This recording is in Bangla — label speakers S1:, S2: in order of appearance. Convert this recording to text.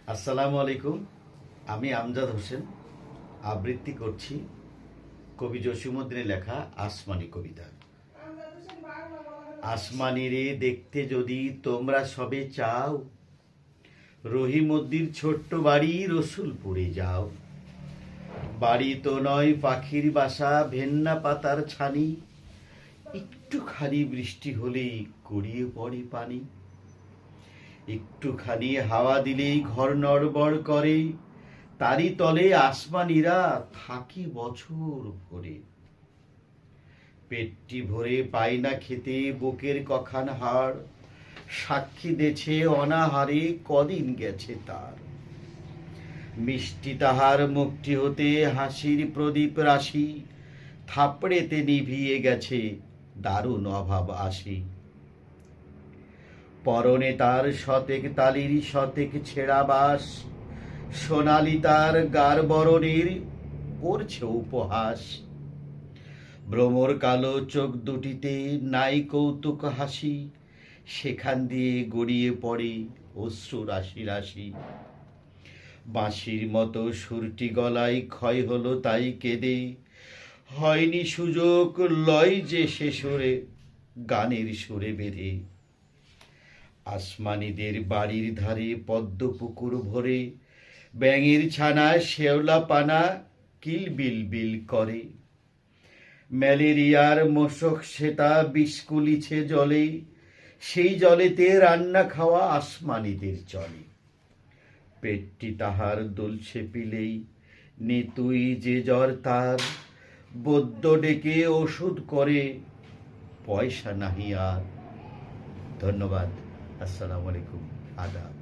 S1: আসসালামু আলাইকুম। আমি আমজাদ হোসেন আবৃত্তি করছি কবি জসিমউদ্দিনের লেখা আসমানি কবিতা। আসমানি রে দেখতে যদি তোমরা সবে চাও, রহিমদ্দির ছোট্ট বাড়ি রসুলপুরে যাও। বাড়ি তো নয় পাখির বাসা, ভেন্না পাতার ছানি, একটুখানি বৃষ্টি হলেই গড়িয়ে পড়ে পানি। একটুখানি হাওয়া দিলেই ঘর নড়বড় করে, তারই তলে আসমানিরা থাকে বছর ভরে। পেটটি ভরে পায় না খেতে বুকের কখান হাড়, সাক্ষী দেছে অনাহারে কদিন গেছে তার। মিষ্টি তাহার মুখটি হতে হাসির প্রদীপ রাশি, থাপড়েতে নিভিয়ে গেছে দারুণ অভাব আসি। পরনে তার শতেক তালির শতেক ছেঁড়া বাস, সোনালি তার গার বরণের করছে উপহাস। ভ্রমর কালো চোখ দুটিতে নাই কৌতুক হাসি, সেখান দিয়ে গড়িয়ে পড়ে অশ্রু রাশি রাশি। বাঁশির মতো সুরটি গলায় ক্ষয় হলো তাই কেঁদে, হয়নি সুযোগ লয় যে সে সুরে গানের সুরে বেঁধে। আসমানিদের বাড়ির ধারে পদ্ম পুকুর ভরে, ব্যাঙের ছানা শেওলা পানা কিলবিল বিল করে। ম্যালেরিয়ার মশক সেতা বিস্কুলিছে জলে, সেই জলেতে রান্না খাওয়া আসমানিদের চলে। পেটটি তাহার দুলছে পিলেই নিতুই যে জ্বর তার, বৈদ্য ডেকে ওষুধ করে পয়সা নাহি আর। ধন্যবাদ। আসসালামু আলাইকুম। আদাব।